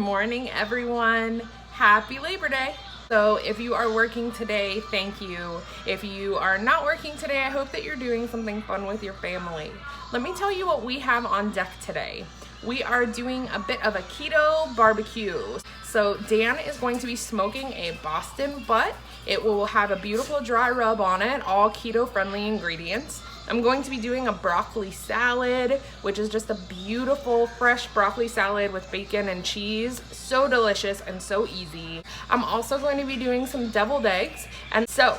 morning, everyone. Happy Labor Day. So if you are working today, thank you. If you are not working today, I hope that you're doing something fun with your family. Let me tell you what we have on deck today. We are doing a bit of a keto barbecue. So Dan is going to be smoking a Boston butt. It will have a beautiful dry rub on it, all keto friendly ingredients. I'm going to be doing a broccoli salad, which is just a beautiful fresh broccoli salad with bacon and cheese. So delicious and so easy. I'm also going to be doing some deviled eggs. And so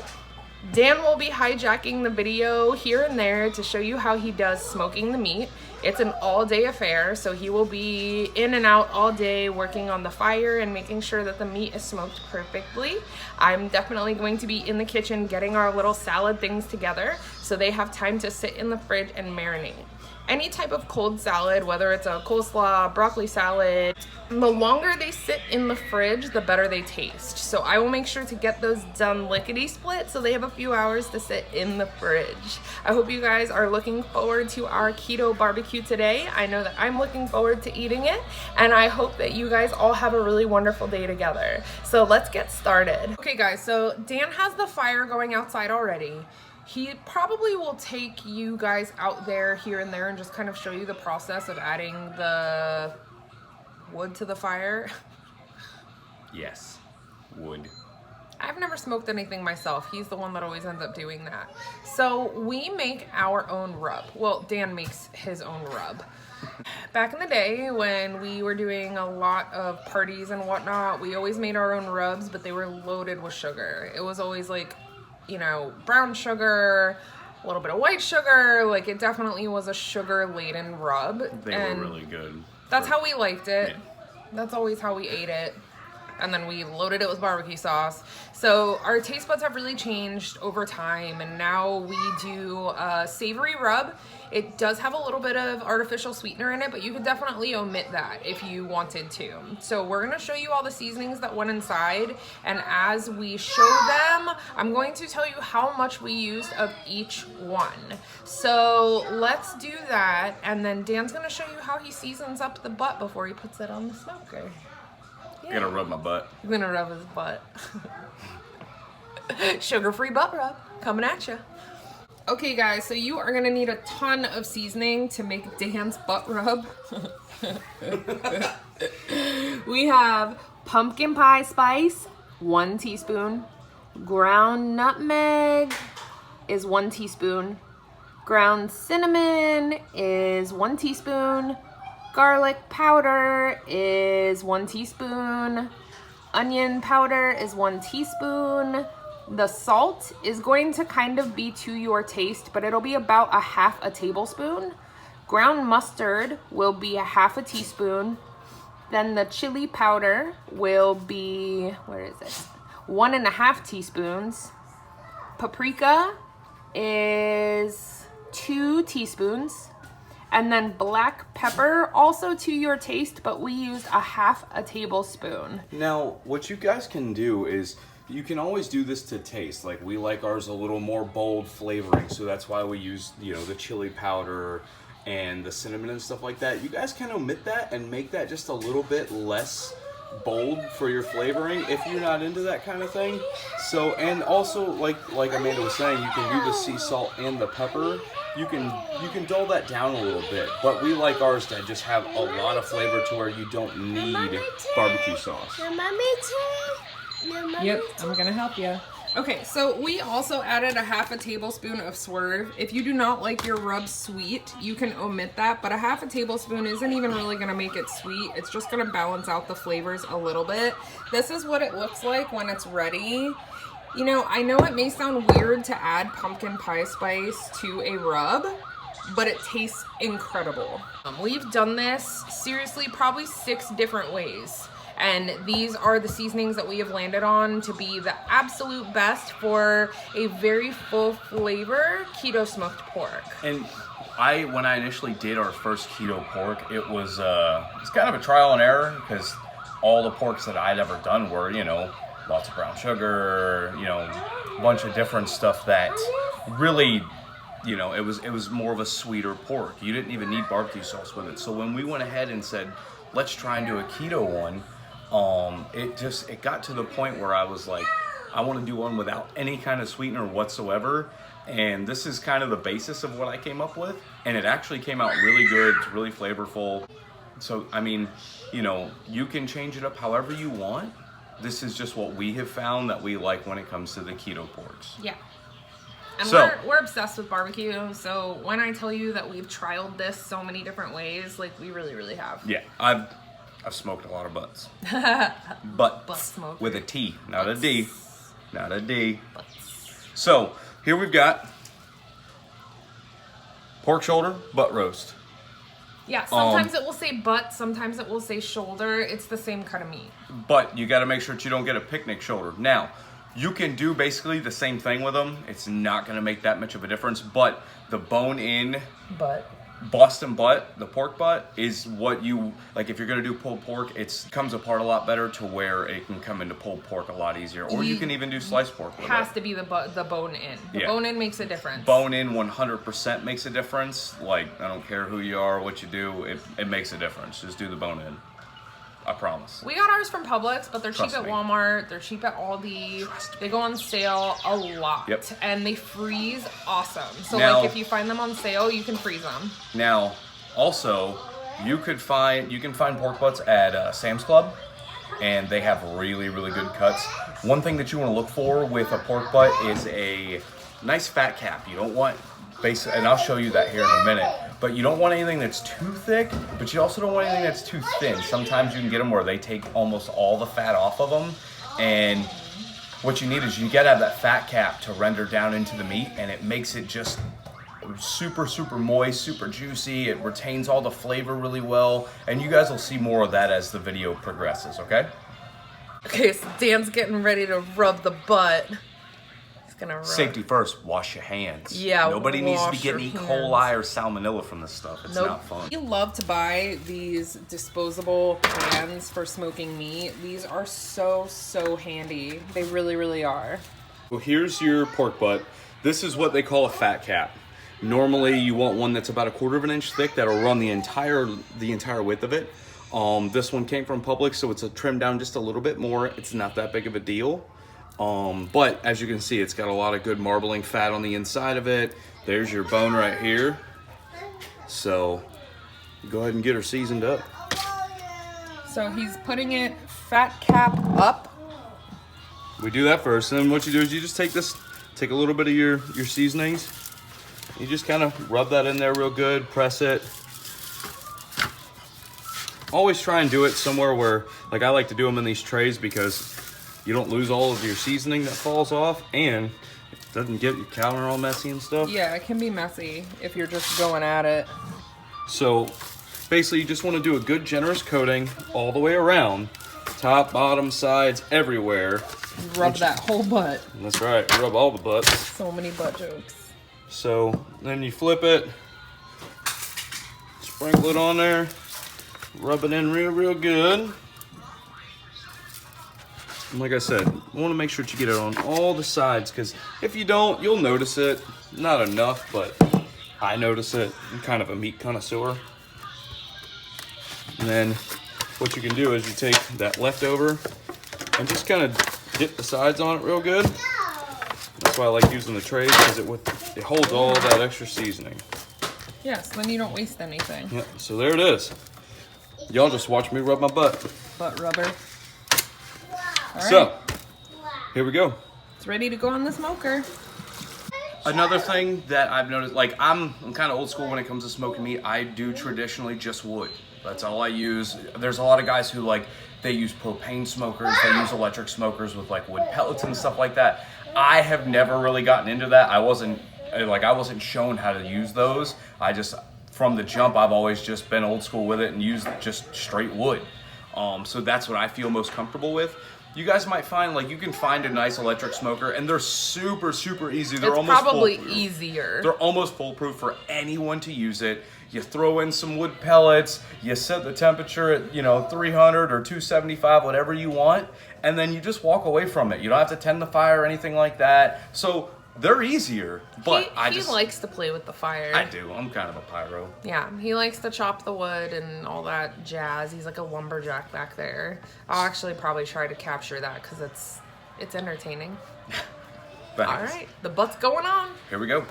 Dan will be hijacking the video here and there to show you how he does smoking the meat. It's an all-day affair, so he will be in and out all day working on the fire and making sure that the meat is smoked perfectly. I'm definitely going to be in the kitchen getting our little salad things together so they have time to sit in the fridge and marinate. Any type of cold salad, whether it's a coleslaw, broccoli salad, the longer they sit in the fridge, the better they taste. So I will make sure to get those done lickety-split so they have a few hours to sit in the fridge. I hope you guys are looking forward to our keto barbecue today. I know that I'm looking forward to eating it, and I hope that you guys all have a really wonderful day together. So let's get started. Okay guys, so Dan has the fire going outside already. He probably will take you guys out there here and there and just kind of show you the process of adding the wood to the fire. Yes, wood. I've never smoked anything myself. He's the one that always ends up doing that. So we make our own rub. Well, Dan makes his own rub. Back in the day when we were doing a lot of parties and whatnot, we always made our own rubs, but they were loaded with sugar. It was always like, you know, brown sugar, a little bit of white sugar. Like, it definitely was a sugar-laden rub. They were really good. That's how we liked it. Yeah. That's always how we ate it. And then we loaded it with barbecue sauce. So our taste buds have really changed over time, and now we do a savory rub. It does have a little bit of artificial sweetener in it, but you could definitely omit that if you wanted to. So we're gonna show you all the seasonings that went inside, and as we show them, I'm going to tell you how much we used of each one. So let's do that, and then Dan's gonna show you how he seasons up the butt before he puts it on the smoker. I'm gonna rub my butt. I'm gonna rub his butt. Sugar-free butt rub coming at you. Okay guys, so you are gonna need a ton of seasoning to make Dan's butt rub. We have pumpkin pie spice, 1 teaspoon. Ground nutmeg is 1 teaspoon. Ground cinnamon is 1 teaspoon. Garlic powder is 1 teaspoon. Onion powder is 1 teaspoon. The salt is going to kind of be to your taste, but it'll be about a 1/2 tablespoon. Ground mustard will be a 1/2 teaspoon. Then the chili powder will be, where is it? 1.5 teaspoons. Paprika is 2 teaspoons. And then black pepper, also to your taste, but we used a 1/2 tablespoon. Now, what you guys can do is, you can always do this to taste. Like, we like ours a little more bold flavoring, so that's why we use, you know, the chili powder and the cinnamon and stuff like that. You guys can omit that and make that just a little bit less bold for your flavoring if you're not into that kind of thing. So, and also, like Amanda was saying, you can do the sea salt and the pepper. You can dull that down a little bit, but we like ours to just have a lot of flavor to where you don't need barbecue sauce. Yep, I'm gonna help you. Okay, so we also added a 1/2 tablespoon of swerve. If you do not like your rub sweet, you can omit that, but a 1/2 tablespoon isn't even really gonna make it sweet. It's just gonna balance out the flavors a little bit. This is what it looks like when it's ready. You know, I know it may sound weird to add pumpkin pie spice to a rub, but it tastes incredible. We've done this, seriously, probably 6 different ways. And these are the seasonings that we have landed on to be the absolute best for a very full flavor keto smoked pork. And when I initially did our first keto pork, it was kind of a trial and error, because all the porks that I'd ever done were, you know, lots of brown sugar, you know, a bunch of different stuff that really, you know, it was more of a sweeter pork. You didn't even need barbecue sauce with it. So when we went ahead and said, let's try and do a keto one, It got to the point where I was like, I want to do one without any kind of sweetener whatsoever. And this is kind of the basis of what I came up with. And it actually came out really good. It's really flavorful. So, I mean, you know, you can change it up however you want. This is just what we have found that we like when it comes to the keto porks. Yeah. And So, we're obsessed with barbecue. So when I tell you that we've trialed this so many different ways, like we really, really have. yeah, I've smoked a lot of butts. Butt Butts smoke. with a T, not Butts. a D. Not a D. Butts. So, here we've got pork shoulder, butt roast. Yeah, sometimes it will say butt, sometimes it will say shoulder. It's the same kind of meat. But you got to make sure that you don't get a picnic shoulder. Now, you can do basically the same thing with them. It's not going to make that much of a difference. But the bone-in Butt. Boston butt, the pork butt, is what you, like if you're going to do pulled pork, it comes apart a lot better to where it can come into pulled pork a lot easier. Or you can even do sliced pork with It has it. to be the bone in. The Yeah. bone in makes a difference. Bone in 100% makes a difference. Like, I don't care who you are, what you do, it makes a difference. Just do the bone in. I promise. We got ours from Publix, but they're Trust cheap at me. Walmart. They're cheap at Aldi. They go on sale a lot. Yep. And they freeze awesome. So Now- like if you find them on sale, you can freeze them. Now, also, you can find pork butts at Sam's Club, and they have really, really good cuts. One thing that you want to look for with a pork butt is a nice fat cap. You don't want and I'll show you that here in a minute. But you don't want anything that's too thick, but you also don't want anything that's too thin. Sometimes you can get them where they take almost all the fat off of them, and what you need is you gotta have that fat cap to render down into the meat, and it makes it just super, super moist, super juicy. It retains all the flavor really well, and you guys will see more of that as the video progresses, okay? Okay, so Dan's getting ready to rub the butt. He's gonna rub. Safety first, wash your hands. Yeah, Nobody needs to be wash getting E. your coli or salmonella from this stuff. It's Nope. not fun. We love to buy these disposable pans for smoking meat. These are so handy. They really, really are. Well, here's your pork butt. This is what they call a fat cap. Normally, you want one that's about 1/4 of an inch thick that'll run the entire width of it. This one came from Publix, so it's trimmed down just a little bit more. It's not that big of a deal. But as you can see, it's got a lot of good marbling fat on the inside of it. There's your bone right here. So go ahead and get her seasoned up. So he's putting it fat cap up. We do that first, and then what you do is you just take a little bit of your seasonings. You just kind of rub that in there real good, press it. Always try and do it somewhere where, like I like to do them in these trays because you don't lose all of your seasoning that falls off, and it doesn't get your counter all messy and stuff. Yeah, it can be messy if you're just going at it. So basically you just want to do a good generous coating all the way around, top, bottom, sides, everywhere. Rub that whole butt. That's right, rub all the butts. So many butt jokes. So then you flip it, sprinkle it on there, rub it in real good. And like I said, you want to make sure that you get it on all the sides, because if you don't, you'll notice it. Not enough, but I notice it. I'm kind of a meat connoisseur. And then what you can do is you take that leftover and just kind of dip the sides on it real good. That's why I like using the trays, because it holds all that extra seasoning. Yes, then you don't waste anything. Yep, so there it is. Y'all just watch me rub my butt. Butt rubber. All right. So, here we go. It's ready to go on the smoker. Another thing that I've noticed, like I'm kind of old school when it comes to smoking meat. I do traditionally just wood. That's all I use. There's a lot of guys who they use propane smokers, they use electric smokers with like wood pellets and stuff like that. I have never really gotten into that. I wasn't shown how to use those. From the jump, I've always just been old school with it and used just straight wood. So that's what I feel most comfortable with. You guys might find, like, you can find a nice electric smoker, and they're super, super easy. They're It's almost probably foolproof. easier. They're almost foolproof for anyone to use it. You throw in some wood pellets, you set the temperature at, 300 or 275, whatever you want, and then you just walk away from it. You don't have to tend the fire or anything like that. So They're easier, but he likes to play with the fire. I do. I'm kind of a pyro. Yeah, he likes to chop the wood and all that jazz. He's like a lumberjack back there. I'll actually probably try to capture that because it's entertaining. All right, the butt's going on. Here we go.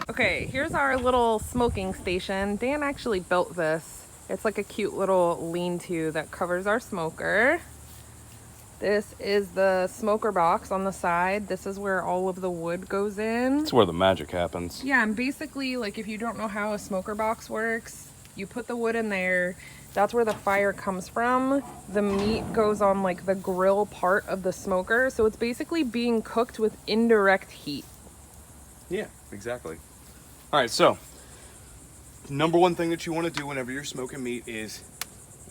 Okay, here's our little smoking station. Dan actually built this. It's like a cute little lean-to that covers our smoker. This is the smoker box on the side. This is where all of the wood goes in. It's where the magic happens. Yeah, and basically, like, if you don't know how a smoker box works, you put the wood in there. That's where the fire comes from. The meat goes on, like, the grill part of the smoker. So it's basically being cooked with indirect heat. Yeah, exactly. All right, so number one thing that you want to do whenever you're smoking meat is,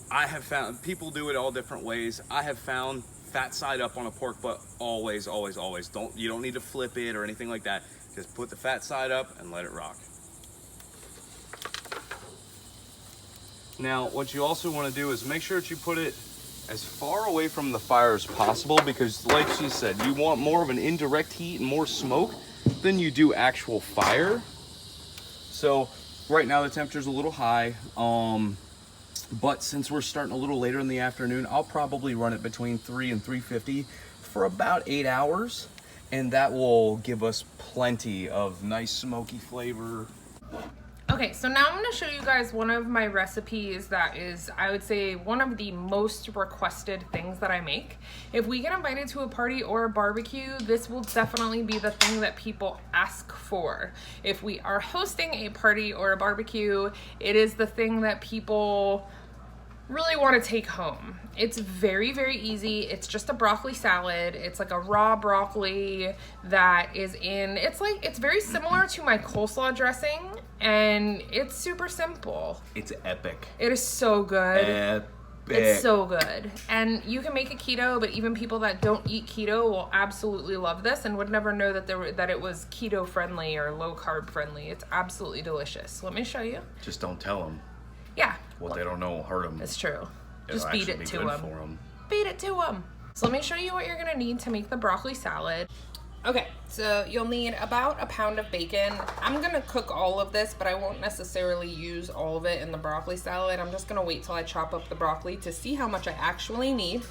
I have found, people do it all different ways. I have found fat side up on a pork butt, always, always, always. You don't need to flip it or anything like that. Just put the fat side up and let it rock. Now, what you also want to do is make sure that you put it as far away from the fire as possible, because like she said, you want more of an indirect heat and more smoke than you do actual fire. So right now the temperature's a little high, but since we're starting a little later in the afternoon, I'll probably run it between 3 and 350 for about 8 hours, and that will give us plenty of nice smoky flavor. Okay, so now I'm going to show you guys one of my recipes that is, I would say, one of the most requested things that I make. If we get invited to a party or a barbecue, this will definitely be the thing that people ask for. If we are hosting a party or a barbecue, it is the thing that people really want to take home. It's very, very easy. It's just a broccoli salad. It's like a raw broccoli that is in, it's very similar to my coleslaw dressing, and it's super simple. It's epic. It is so good. Epic. It's so good. And you can make it keto, but even people that don't eat keto will absolutely love this and would never know that it was keto friendly or low carb friendly. It's absolutely delicious. Let me show you. Just don't tell them. Yeah. What they don't know will hurt them. It's true. It'll Just beat it to them. them. Beat it to them. So let me show you what you're gonna need to make the broccoli salad. Okay, so you'll need about a pound of bacon. I'm gonna cook all of this, but I won't necessarily use all of it in the broccoli salad. I'm just gonna wait till I chop up the broccoli to see how much I actually need.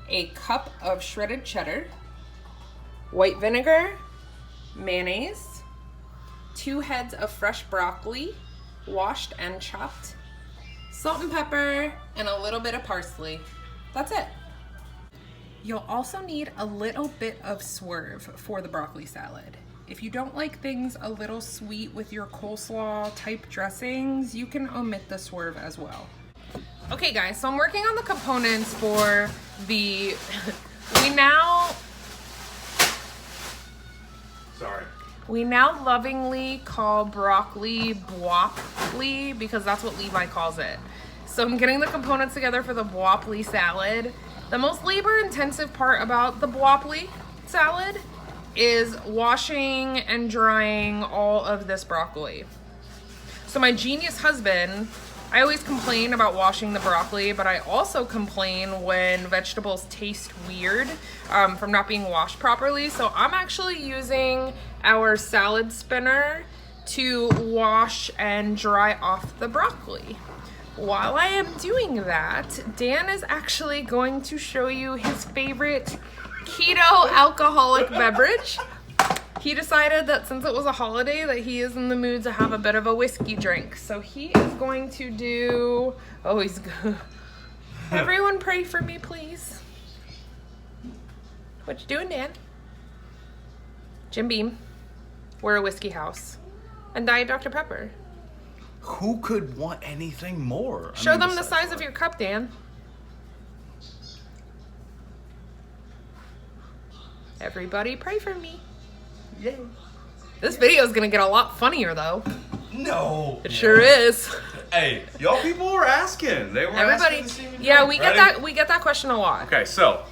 A cup of shredded cheddar, white vinegar, mayonnaise, 2 heads of fresh broccoli, washed and chopped, salt and pepper, and a little bit of parsley. That's it. You'll also need a little bit of swerve for the broccoli salad. If you don't like things a little sweet with your coleslaw type dressings, you can omit the swerve as well. Okay guys, so I'm working on the components for the, we now lovingly call broccoli broccoli because that's what Levi calls it. So I'm getting the components together for the broccoli salad. The most labor-intensive part about the broccoli salad is washing and drying all of this broccoli. So my genius husband, I always complain about washing the broccoli, but I also complain when vegetables taste weird from not being washed properly. So I'm actually using our salad spinner to wash and dry off the broccoli. While I am doing that, Dan is actually going to show you his favorite keto alcoholic beverage. He decided that since it was a holiday that he is in the mood to have a bit of a whiskey drink. So he is going to do, oh, he's good. Everyone pray for me, please. What you doing, Dan? Jim Beam. We're a whiskey house. And Diet Dr. Pepper. Who could want anything more? Show them the size of your cup, Dan. Everybody pray for me. Yay. This video is gonna get a lot funnier though. No. It sure is. Hey, y'all people were asking. They were Everybody, asking. yeah, we get that question a lot. Okay, so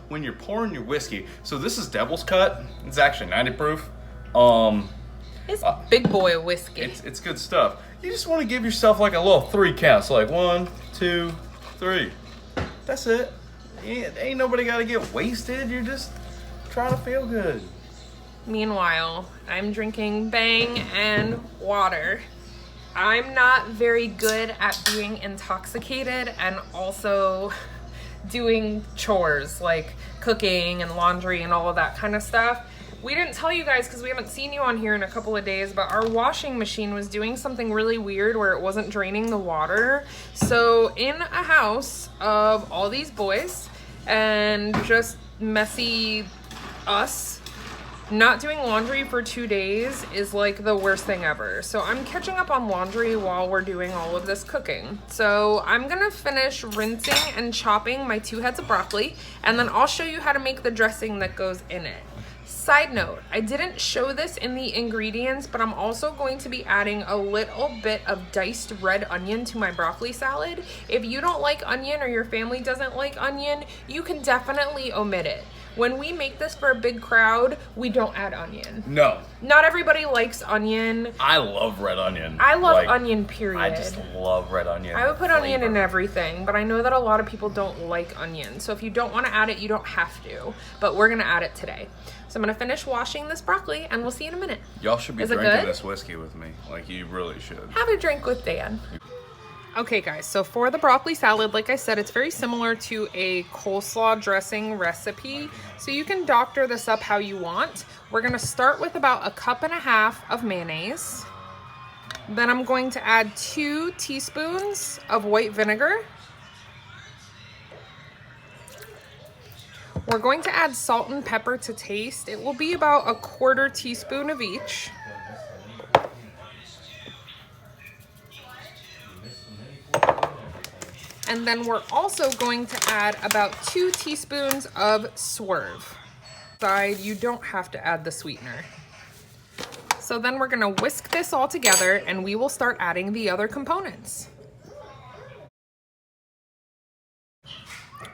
when you're pouring your whiskey, so this is Devil's Cut. It's actually 90 proof. It's big boy whiskey. It's good stuff. You just want to give yourself like a little 3 count. So like 1, 2, 3. That's it. Ain't nobody got to get wasted. You're just trying to feel good. Meanwhile, I'm drinking Bang and water. I'm not very good at being intoxicated and also doing chores like cooking and laundry and all of that kind of stuff. We didn't tell you guys because we haven't seen you on here in a couple of days, but our washing machine was doing something really weird where it wasn't draining the water. So in a house of all these boys and just messy us, not doing laundry for 2 days is like the worst thing ever. So I'm catching up on laundry while we're doing all of this cooking. So I'm gonna finish rinsing and chopping my 2 heads of broccoli, and then I'll show you how to make the dressing that goes in it. Side note, I didn't show this in the ingredients, but I'm also going to be adding a little bit of diced red onion to my broccoli salad. If you don't like onion or your family doesn't like onion, you can definitely omit it. When we make this for a big crowd, we don't add onion. No. Not everybody likes onion. I love red onion. I love onion, period. I just love red onion. I would put onion in everything, but I know that a lot of people don't like onion. So if you don't want to add it, you don't have to. But we're going to add it today. So I'm going to finish washing this broccoli, and we'll see you in a minute. Y'all should be Is it drinking good? this whiskey with me. Like, you really should. Have a drink with Dan. Okay guys, so for the broccoli salad, like I said, it's very similar to a coleslaw dressing recipe. So you can doctor this up how you want. We're gonna start with about 1.5 cups of mayonnaise. Then I'm going to add 2 teaspoons of white vinegar. We're going to add salt and pepper to taste. It will be about 1/4 teaspoon of each. And then we're also going to add about 2 teaspoons of swerve. You don't have to add the sweetener. So then we're gonna whisk this all together and we will start adding the other components.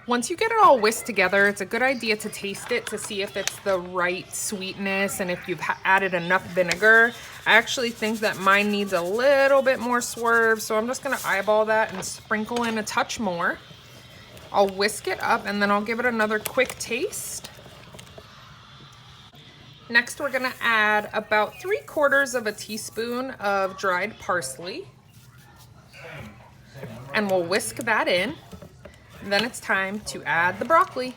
Once you get it all whisked together, it's a good idea to taste it to see if it's the right sweetness and if you've added enough vinegar. I actually think that mine needs a little bit more swerve, so I'm just gonna eyeball that and sprinkle in a touch more. I'll whisk it up and then I'll give it another quick taste. Next, we're gonna add about 3/4 teaspoon of dried parsley. And we'll whisk that in. Then it's time to add the broccoli.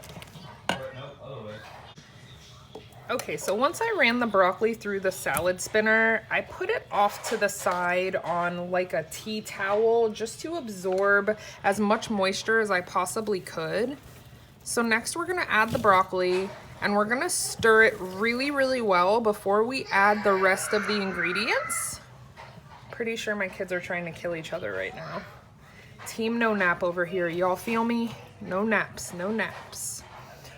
Okay, so once I ran the broccoli through the salad spinner, I put it off to the side on like a tea towel just to absorb as much moisture as I possibly could. So next we're gonna add the broccoli and we're gonna stir it really, really well before we add the rest of the ingredients. Pretty sure my kids are trying to kill each other right now. Team no nap over here, y'all feel me? No naps, no naps.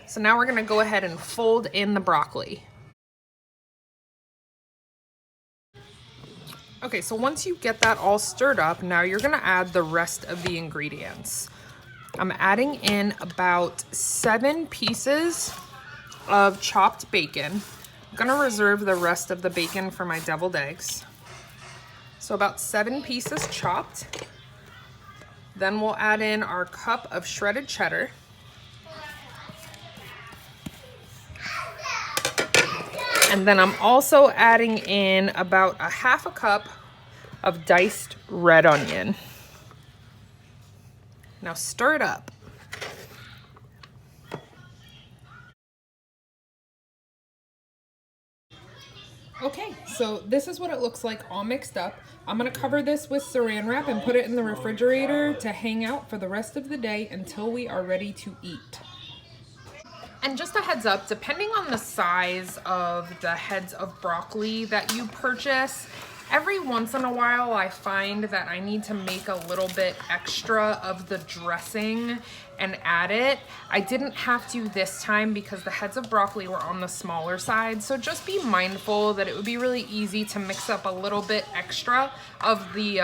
So now we're gonna go ahead and fold in the broccoli. Okay, so once you get that all stirred up, now you're gonna add the rest of the ingredients. I'm adding in about 7 pieces of chopped bacon. I'm gonna reserve the rest of the bacon for my deviled eggs. So about 7 pieces chopped. Then we'll add in our cup of shredded cheddar. And then I'm also adding in about 1/2 cup of diced red onion. Now stir it up. Okay, so this is what it looks like all mixed up. I'm gonna cover this with saran wrap and put it in the refrigerator to hang out for the rest of the day until we are ready to eat. And just a heads up, depending on the size of the heads of broccoli that you purchase, every once in a while I find that I need to make a little bit extra of the dressing and add it. I didn't have to this time because the heads of broccoli were on the smaller side, so just be mindful that it would be really easy to mix up a little bit extra of the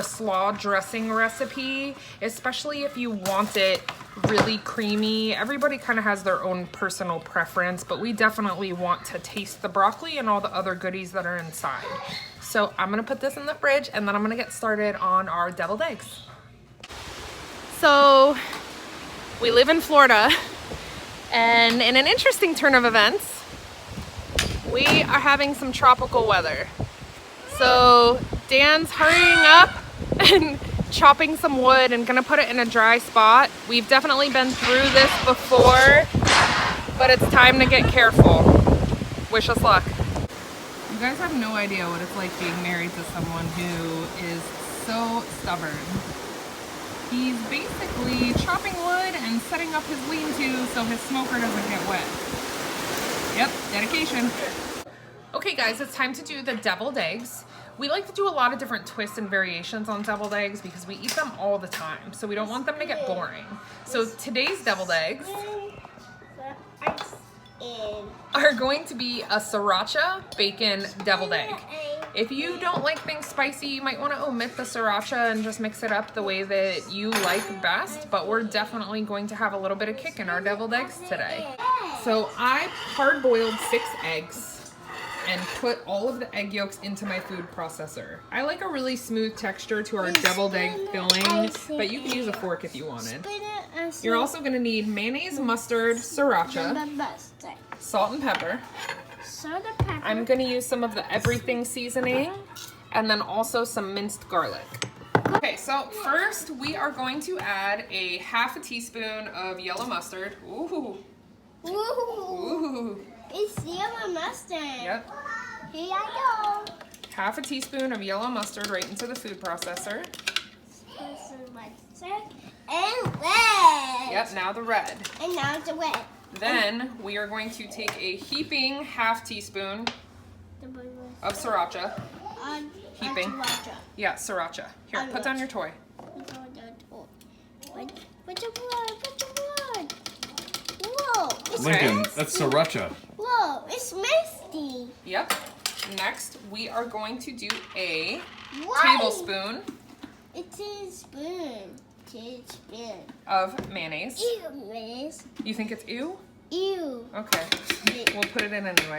slaw dressing recipe, especially if you want it really creamy. Everybody kind of has their own personal preference, but we definitely want to taste the broccoli and all the other goodies that are inside. So I'm gonna put this in the fridge and then I'm gonna get started on our deviled eggs. So we live in Florida, and in an interesting turn of events, We are having some tropical weather. So Dan's hurrying up and chopping some wood and gonna put it in a dry spot. We've definitely been through this before, but it's time to get careful. Wish us luck. You guys have no idea what it's like being married to someone who is so stubborn. He's basically chopping wood and setting up his lean-to so his smoker doesn't get wet. Yep, dedication. Okay guys, it's time to do the deviled eggs. We like to do a lot of different twists and variations on deviled eggs because we eat them all the time, so we don't want them to get boring. So today's deviled eggs are going to be a Sriracha Bacon deviled egg. If you don't like things spicy, you might want to omit the Sriracha and just mix it up the way that you like best, but we're definitely going to have a little bit of kick in our deviled eggs today. So I hard-boiled 6 eggs and put all of the egg yolks into my food processor. I like a really smooth texture to our deviled egg filling, but you can use a fork if you wanted. You're also gonna need mayonnaise, mustard, sriracha, salt and pepper. I'm gonna use some of the everything seasoning, and then also some minced garlic. Okay, so first we are going to add a ½ teaspoon of yellow mustard. Ooh. Ooh. It's yellow mustard. Yep. Here I go. ½ teaspoon of yellow mustard right into the food processor. And red. Yep, now the red. And now the red. Then we are going to take a heaping ½ teaspoon of sriracha. Heaping. Yeah, sriracha. Here, put down your toy. Put the blood. Whoa. It's Lincoln, misty. that's sriracha. Whoa, it's misty. Yep. Next, we are going to do a Why? tablespoon It's a spoon. Teaspoon. of mayonnaise. Ew, miss. You think it's ew? Ew. Okay. We'll put it in anyway.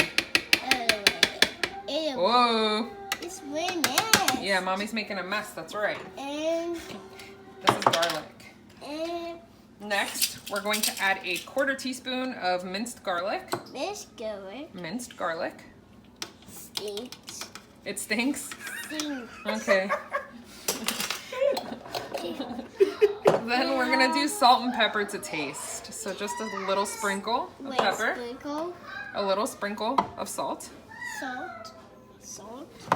Ew. Whoa. It's really nice. Yeah, mommy's making a mess. That's right. And This is garlic. Next, we're going to add a ¼ teaspoon of minced garlic. this girl Minced garlic. stinks. It stinks. Stinks. Okay. Then we're gonna do salt and pepper to taste. So just a little sprinkle of Wait, pepper, sprinkle, a little sprinkle of salt, salt,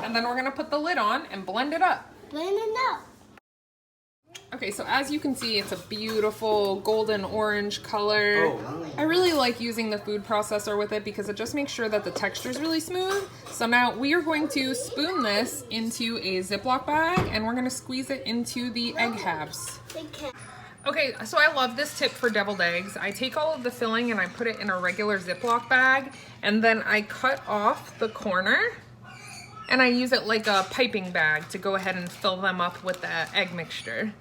and then we're gonna put the lid on and blend it up. blend it up. Okay, so as you can see, it's a beautiful golden orange color. I really like using the food processor with it because it just makes sure that the texture is really smooth. So now we are going to spoon this into a Ziploc bag and we're gonna squeeze it into the egg halves. Okay, so I love this tip for deviled eggs. I take all of the filling and I put it in a regular Ziploc bag and then I cut off the corner and I use it like a piping bag to go ahead and fill them up with the egg mixture.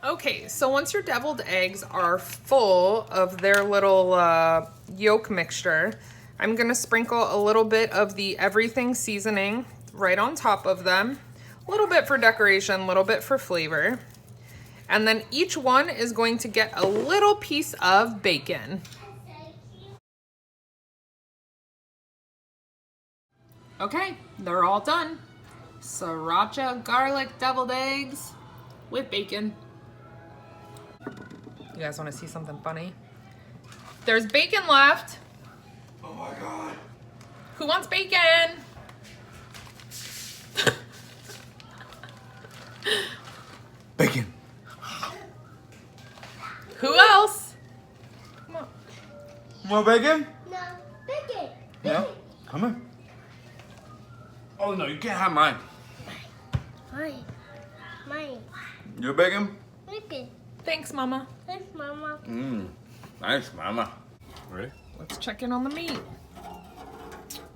Okay, so once your deviled eggs are full of their little yolk mixture, I'm gonna sprinkle a little bit of the everything seasoning right on top of them. A little bit for decoration, a little bit for flavor. And then each one is going to get a little piece of bacon. Okay, they're all done. Sriracha garlic deviled eggs with bacon. You guys want to see something funny? There's bacon left. Oh my god. Who wants bacon? Bacon. Who else? Come on. More bacon? No, bacon. Yeah. Come here. Oh no, you can't have mine. Mine. Your bacon? Bacon. Thanks, Mama. Thanks, Mama. Nice, mama. Ready? Let's check in on the meat.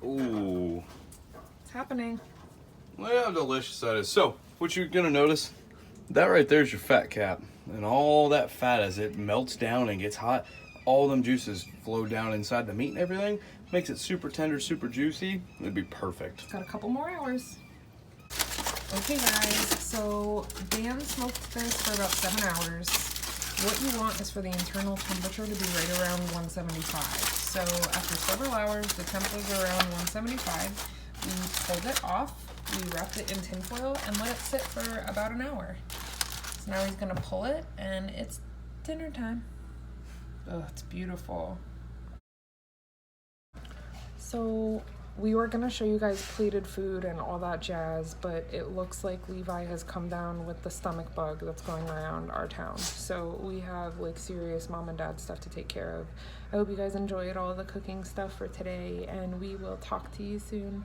Ooh. It's happening. Look how delicious that is. So, what you're gonna notice, that right there is your fat cap. And all that fat, as it melts down and gets hot, all them juices flow down inside the meat and everything. Makes it super tender, super juicy. It'd be perfect. Got a couple more hours. Okay guys, so Dan smoked this for about 7 hours. what you want is for the internal temperature to be right around 175. So after several hours, the temperature's around 175. We pulled it off, we wrapped it in tin foil, and let it sit for about an hour. So now he's gonna pull it, and it's dinner time. Oh, it's beautiful. So we were gonna show you guys plated food and all that jazz, but it looks like Levi has come down with the stomach bug that's going around our town. So we have like serious mom and dad stuff to take care of. I hope you guys enjoyed all the cooking stuff for today, and we will talk to you soon.